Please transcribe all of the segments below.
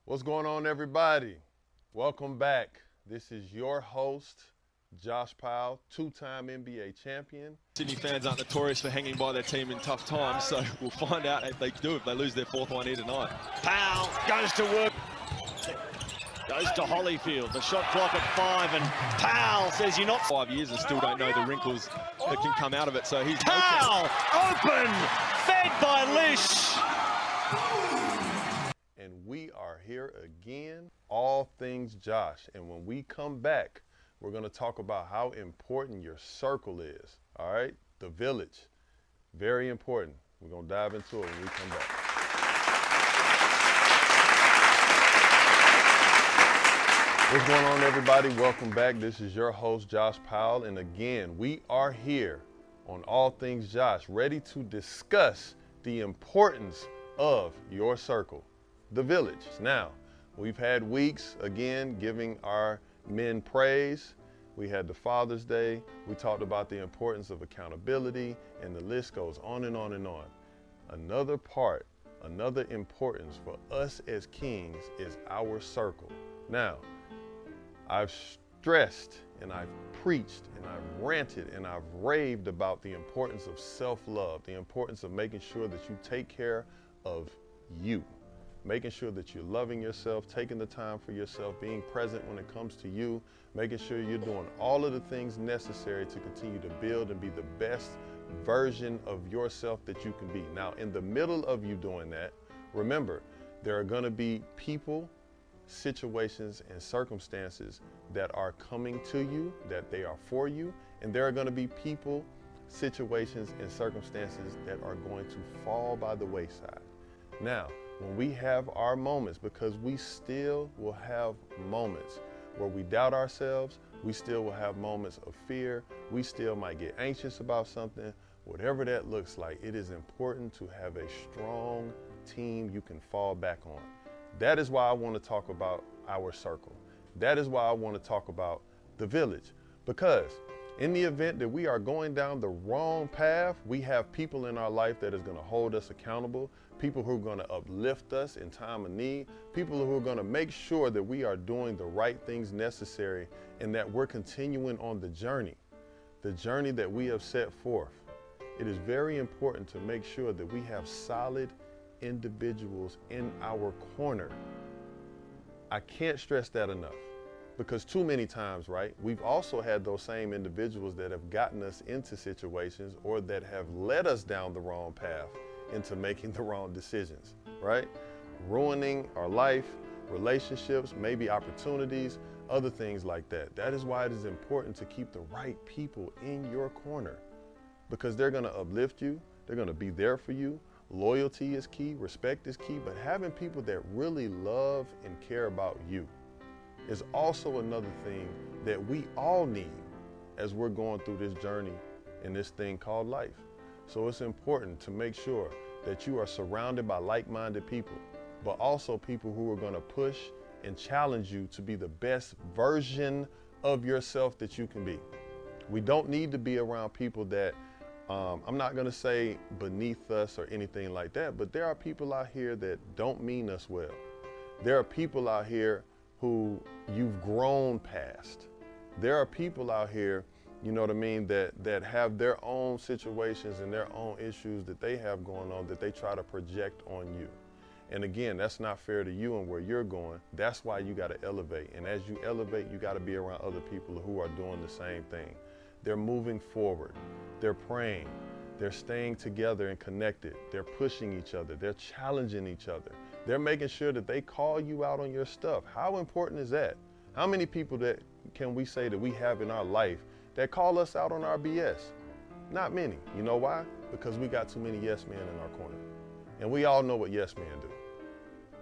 What's going on, everybody? Welcome back. This is your host, Josh Powell, two-time NBA champion. Sydney fans aren't notorious for hanging by their team in tough times, so we'll find out if they do, if they lose their fourth one here tonight. Powell goes to work. Goes to Holyfield. The shot clock at 5, and Powell says you're not. 5 years and still don't know the wrinkles that can come out of it, so he's Powell open, fed by Lish. And we are here again, all things Josh. And when we come back, we're going to talk about how important your circle is. All right? The village. Very important. We're going to dive into it when we come back. What's going on, everybody? Welcome back. This is your host, Josh Powell. And again, we are here on All Things Josh, ready to discuss the importance of your circle, the village. Now, we've had weeks, again, giving our men praise. We had the Father's Day. We talked about the importance of accountability, and the list goes on and on and on. Another part, another importance for us as kings is our circle. Now, I've stressed and I've preached and I've ranted and I've raved about the importance of self-love, the importance of making sure that you take care of you, making sure that you're loving yourself, taking the time for yourself, being present when it comes to you, making sure you're doing all of the things necessary to continue to build and be the best version of yourself that you can be. Now, in the middle of you doing that, remember, there are going to be people, situations, and circumstances that are coming to you, that they are for you, and there are going to be people, situations, and circumstances that are going to fall by the wayside. Now, when we have our moments, because we still will have moments where we doubt ourselves, we still will have moments of fear, we still might get anxious about something, whatever that looks like, it is important to have a strong team you can fall back on. That is why I want to talk about our circle. That is why I want to talk about the village. Because in the event that we are going down the wrong path, we have people in our life that is going to hold us accountable, people who are going to uplift us in time of need, people who are going to make sure that we are doing the right things necessary and that we're continuing on the journey that we have set forth. It is very important to make sure that we have solid individuals in our corner. I can't stress that enough, because too many times, right, we've also had those same individuals that have gotten us into situations or that have led us down the wrong path into making the wrong decisions, right? Ruining our life, relationships, maybe opportunities, other things like that. That is why it is important to keep the right people in your corner, because they're going to uplift you, they're going to be there for you. Loyalty is key, respect is key, but having people that really love and care about you is also another thing that we all need as we're going through this journey in this thing called life. So it's important to make sure that you are surrounded by like-minded people, but also people who are going to push and challenge you to be the best version of yourself that you can be. We don't need to be around people that I'm not going to say beneath us or anything like that, but there are people out here that don't mean us well. There are people out here who you've grown past. There are people out here, you know what I mean, that have their own situations and their own issues that they have going on that they try to project on you. And again, that's not fair to you and where you're going. That's why you got to elevate. And as you elevate, you got to be around other people who are doing the same thing. They're moving forward. They're praying. They're staying together and connected. They're pushing each other. They're challenging each other. They're making sure that they call you out on your stuff. How important is that? How many people that can we say that we have in our life that call us out on our BS? Not many. You know why? Because we got too many yes men in our corner. And we all know what yes men do.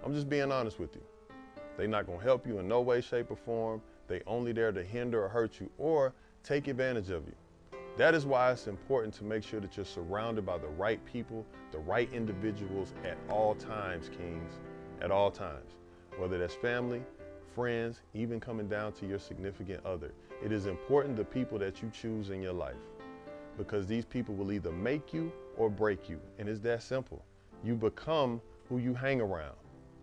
I'm just being honest with you. They're not going to help you in no way, shape, or form. They're only there to hinder or hurt you or take advantage of you. That is why it's important to make sure that you're surrounded by the right people, the right individuals at all times, kings, at all times. Whether that's family, friends, even coming down to your significant other. It is important the people that you choose in your life, because these people will either make you or break you. And it's that simple. You become who you hang around.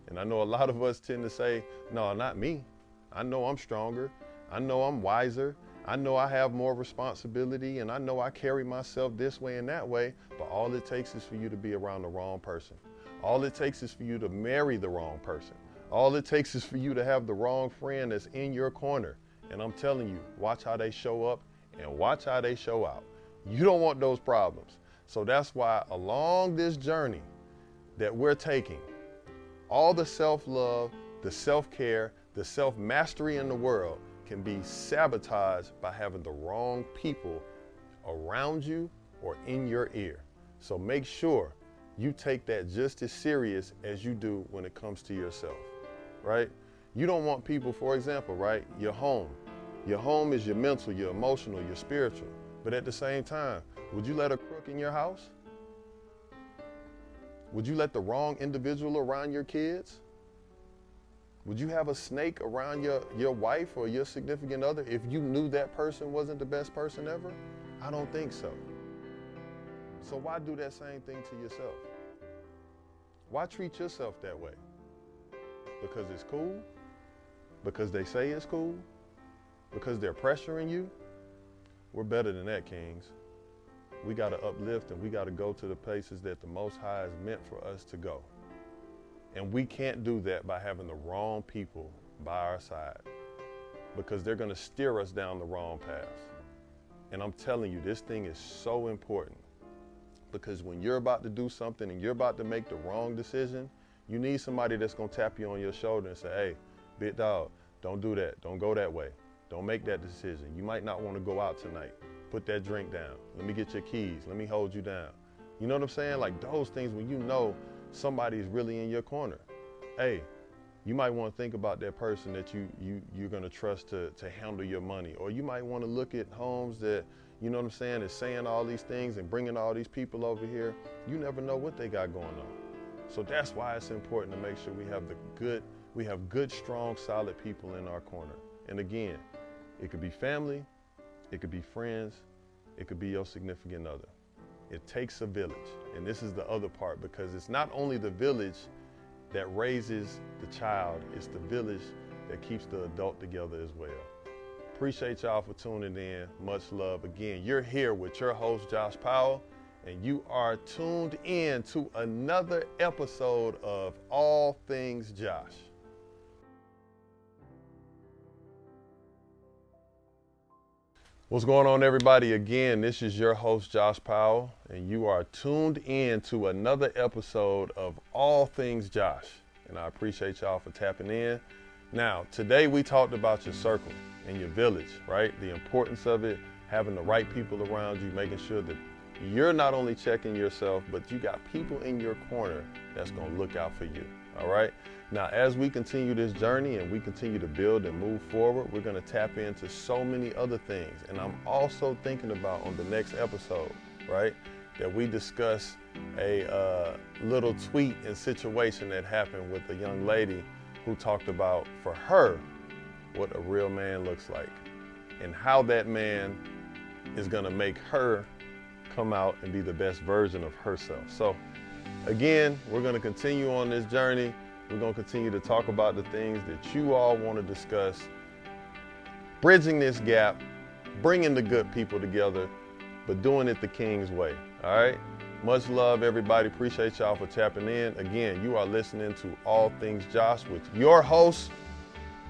And I know a lot of us tend to say, no, not me. I know I'm stronger. I know I'm wiser. I know I have more responsibility, and I know I carry myself this way and that way, but all it takes is for you to be around the wrong person. All it takes is for you to marry the wrong person. All it takes is for you to have the wrong friend that's in your corner. And I'm telling you, watch how they show up and watch how they show out. You don't want those problems. So that's why along this journey that we're taking, all the self-love, the self-care, the self-mastery in the world can be sabotaged by having the wrong people around you or in your ear. So make sure you take that just as serious as you do when it comes to yourself, right? You don't want people, for example, right? Your home. Your home is your mental, your emotional, your spiritual. But at the same time, would you let a crook in your house? Would you let the wrong individual around your kids? Would you have a snake around your wife or your significant other if you knew that person wasn't the best person ever? I don't think so. So why do that same thing to yourself? Why treat yourself that way? Because it's cool? Because they say it's cool? Because they're pressuring you? We're better than that, kings. We got to uplift and we got to go to the places that the Most High is meant for us to go. And we can't do that by having the wrong people by our side, because they're going to steer us down the wrong path. And I'm telling you, this thing is so important, because when you're about to do something and you're about to make the wrong decision, you need somebody that's going to tap you on your shoulder and say, hey, big dog, don't do that. Don't go that way. Don't make that decision. You might not want to go out tonight. Put that drink down. Let me get your keys. Let me hold you down. You know what I'm saying? Like those things when you know somebody's really in your corner. Hey, you might want to think about that person that you're going to trust to handle your money. Or you might want to look at homes that, you know what I'm saying, is saying all these things and bringing all these people over here. You never know what they got going on. So that's why it's important to make sure we have good, strong, solid people in our corner. And again, it could be family, it could be friends, it could be your significant other. It takes a village. And this is the other part, because it's not only the village that raises the child, it's the village that keeps the adult together as well. Appreciate y'all for tuning in. Much love. Again, you're here with your host, Josh Powell, and you are tuned in to another episode of All Things Josh. What's going on, everybody? Again, this is your host, Josh Powell, and you are tuned in to another episode of All Things Josh. And I appreciate y'all for tapping in. Now, today we talked about your circle and your village, right? The importance of it, having the right people around you, making sure that you're not only checking yourself, but you got people in your corner that's gonna look out for you, all right? Now, as we continue this journey and we continue to build and move forward, we're gonna tap into so many other things. And I'm also thinking about on the next episode, right, that we discuss a little tweet and situation that happened with a young lady who talked about, for her, what a real man looks like and how that man is gonna make her come out and be the best version of herself. So again, we're gonna continue on this journey. We're going to continue to talk about the things that you all want to discuss, bridging this gap, bringing the good people together, but doing it the King's way, all right? Much love, everybody. Appreciate y'all for tapping in. Again, you are listening to All Things Josh with your host,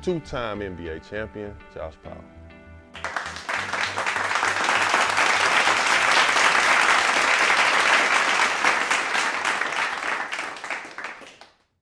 two-time NBA champion, Josh Powell.